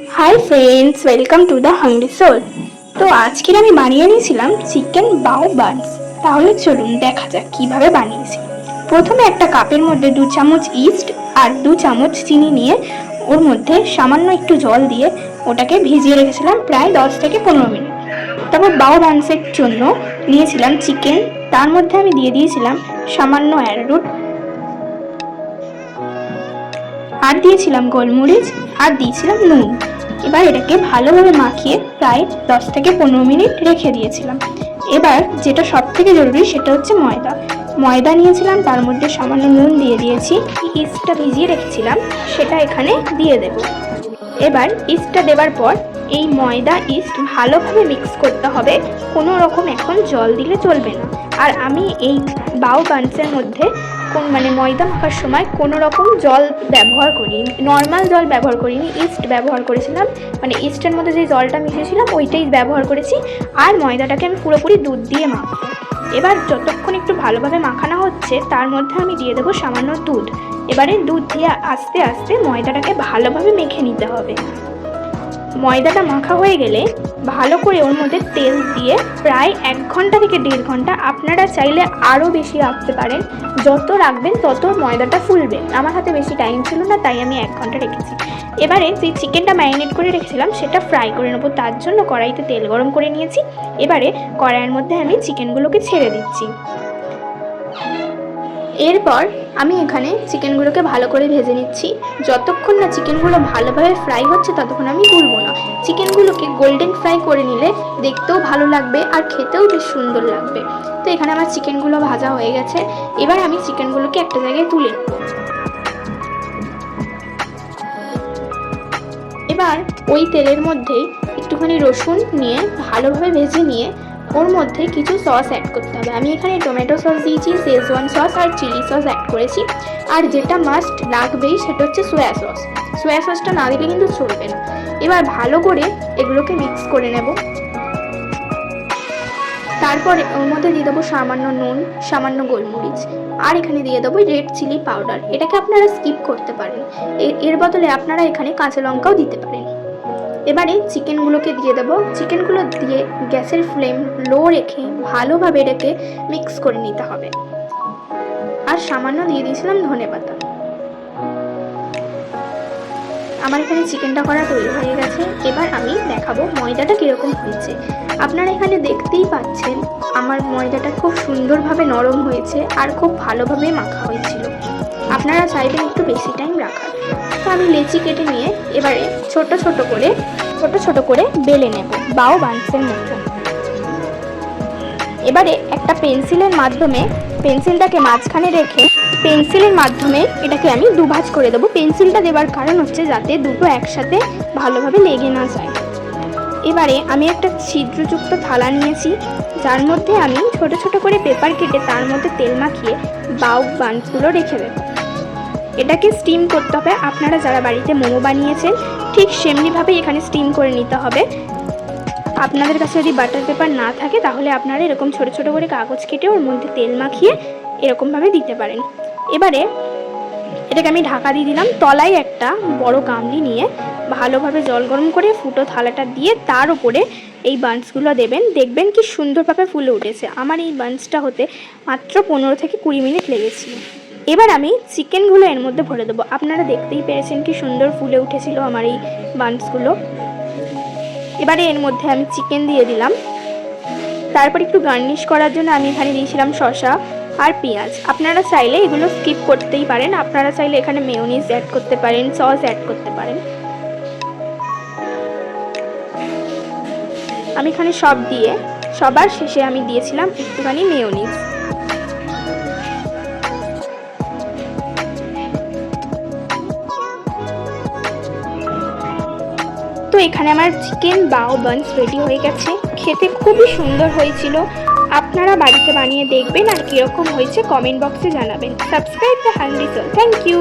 High friends, welcome to the hungry soul. তো আজকের আমি বানিয়ে নিয়েছিলাম চিকেন বাও বানস। তাহলে চলুন দেখা যাক কিভাবে বানিয়েছি। প্রথমে একটা কাপের মধ্যে 2 চামচ ইস্ট আর 2 চামচ চিনি নিয়ে ওর মধ্যে সামান্য একটু জল দিয়ে ওটাকে ভিজিয়ে রেখেছিলাম প্রায় 10 থেকে 15 মিনিট। তারপর বাও বানসের জন্য নিয়েছিলাম চিকেন, তার মধ্যে আমি দিয়ে দিয়েছিলাম সামান্য অ্যারারুট, আর দিয়েছিলাম গোলমরিচ, আর দিয়েছিলাম নুন। এবার এটাকে ভালোভাবে মাখিয়ে প্রায় 10 থেকে 15 মিনিট রেখে দিয়েছিলাম। এবার যেটা সব থেকে জরুরি সেটা হচ্ছে ময়দা নিয়েছিলাম, তার মধ্যে সামান্য নুন দিয়ে দিয়েছি। ইস্টটা ভিজিয়ে রেখেছিলাম সেটা এখানে দিয়ে দেব। এবার ইস্টটা দেওয়ার পর এই ময়দা ইস্ট ভালোভাবে মিক্স করতে হবে, কোনো রকম এখন জল দিলে চলবে না। আর আমি এই বাও বানসের মধ্যে ময়দা মাখার সময় কোনো রকম জল ব্যবহার করিনি, নর্মাল জল ব্যবহার করিনি, ইস্ট ব্যবহার করেছিলাম। ইস্টের মধ্যে যে জলটা মিশিয়েছিলাম ওইটাই ব্যবহার করেছি। আর ময়দাটাকে আমি পুরোপুরি দুধ দিয়ে মাখবো। এবার যতক্ষণ একটু ভালোভাবে মাখানো হচ্ছে তার মধ্যে আমি দিয়ে দেবো সামান্য দুধ। এবারে দুধ দিয়ে আস্তে আস্তে ময়দাটাকে ভালোভাবে মেখে নিতে হবে। ময়দাটা মাখা হয়ে গেলে ভালো করে ওর মধ্যে তেল দিয়ে প্রায় 1 ঘন্টা থেকে 1.5 ঘন্টা, আপনারা চাইলে আরও বেশি রাখতে পারেন, যত রাখবেন তত ময়দাটা ফুলবে। আমার হাতে বেশি টাইম ছিল না, তাই আমি 1 ঘন্টা রেখেছি। এবারে যে চিকেনটা ম্যারিনেট করে রেখেছিলাম সেটা ফ্রাই করে নেবো, তার জন্য কড়াইতে তেল গরম করে নিয়েছি। এবারে কড়াইয়ের মধ্যে আমি চিকেনগুলোকে ছেড়ে দিচ্ছি। এরপর আমি এখানে চিকেনগুলোকে ভালো করে ভেজে নিচ্ছি। যতক্ষণ না চিকেনগুলো ভালোভাবে ফ্রাই হচ্ছে ততক্ষণ আমি তুলব না। চিকেনগুলোকে গোল্ডেন ফ্রাই করে নিলে দেখতেও ভালো লাগবে আর খেতেও বেশ সুন্দর লাগবে। তো এখানে আমার চিকেনগুলো ভাজা হয়ে গেছে। এবার আমি চিকেনগুলোকে একটা জায়গায় তুলে নেব। এবার ওই তেলের মধ্যেই একটুখানি রসুন নিয়ে ভালোভাবে ভেজে নিয়ে ওর মধ্যে কিছু সস অ্যাড করতে হবে। আমি এখানে টমেটো সস দিয়েছি, শেজওয়ান সস আর চিলি সস অ্যাড করেছি। আর যেটা মাস্ট লাগবেই সেটা হচ্ছে সোয়া সস। সোয়া সসটা না দিলে কিন্তু চলবে না। এবার ভালো করে এগুলোকে মিক্স করে নেব। তারপরে ওর মধ্যে দিয়ে দেবো সামান্য নুন, সামান্য গোলমরিচ, আর এখানে দিয়ে দেবো রেড চিলি পাউডার। এটাকে আপনারা স্কিপ করতে পারেন, এর বদলে আপনারা এখানে কাঁচা লঙ্কাও দিতে পারেন। এবারে চিকেনগুলোকে দিয়ে দেবো। চিকেনগুলো দিয়ে গ্যাসের ফ্লেম লো রেখে ভালোভাবে এটাকে মিক্স করে নিতে হবে। আর সামান্য দিয়ে দিয়েছিলাম ধনেপাতা। আমার এখানে চিকেনটা করা তৈরি হয়ে গেছে। এবার আমি দেখাবো ময়দাটা কীরকম হয়েছে। আপনারা এখানে দেখতেই পাচ্ছেন আমার ময়দাটা খুব সুন্দরভাবে নরম হয়েছে আর খুব ভালোভাবে মাখা হয়েছিল। আপনারা চাইবেন একটু বেশি টাইম রাখার। তো আমি লেচি কেটে নিয়ে এবারে ছোট ছোট করে বেলে নেব বাও বানসের মতো। এবারে একটা পেন্সিলটাকে মাঝখানে রেখে পেন্সিলের মাধ্যমে এটাকে আমি দুভাজ করে দেবো। পেন্সিলটা দেওয়ার কারণ হচ্ছে যাতে দুটো একসাথে ভালোভাবে লেগে না যায়। এবারে আমি একটা ছিদ্রযুক্ত থালা নিয়েছি, যার মধ্যে আমি ছোট ছোট করে পেপার কেটে তার মধ্যে তেল মাখিয়ে বাও বানসগুলো রেখে দেবো। এটাকে স্টিম করতে হবে। আপনারা যারা বাড়িতে মোমো বানিয়েছেন ঠিক সেমনিভাবেই এখানে স্টিম করে নিতে হবে। আপনাদের কাছে যদি বাটার পেপার না থাকে তাহলে আপনারা এরকম ছোট ছোট করে কাগজ কেটে ওর মধ্যে তেল মাখিয়ে এরকমভাবে দিতে পারেন। এবারে এটাকে আমি ঢাকা দিয়ে দিলাম। তলায় একটা বড় গামলি নিয়ে ভালোভাবে জল গরম করে ফুটো থালাটা দিয়ে তার উপরে এই বানসগুলো দেবেন। দেখবেন কি সুন্দরভাবে ফুলে উঠেছে। আমার এই বানসটা হতে মাত্র 15 থেকে 20 মিনিট লেগেছিল। এবার আমি চিকেনগুলো এর মধ্যে ভরে দেবো। আপনারা দেখতেই পেরেছেন কি সুন্দর ফুলে উঠেছিল আমার এই বানসগুলো। এবারে এর মধ্যে আমি চিকেন দিয়ে দিলাম। তারপর একটু গার্নিশ করার জন্য আমি এখানে দিয়েছিলাম শসা আর পেঁয়াজ। আপনারা চাইলে এগুলো স্কিপ করতেই পারেন। আপনারা চাইলে এখানে মেয়োনিজ অ্যাড করতে পারেন, সস অ্যাড করতে পারেন। আমি এখানে সব দিয়ে সবার শেষে আমি দিয়েছিলাম একটুখানি মেয়োনিজ। তো এখানে আমার চিকেন বাও বানস রেডি হয়ে গেছে। খেতে খুবই সুন্দর হয়েছিল। আপনারা বাড়িতে বানিয়ে দেখবেন আর কীরকম হয়েছে কমেন্ট বক্সে জানাবেন। Subscribe the hungry soul. Thank you.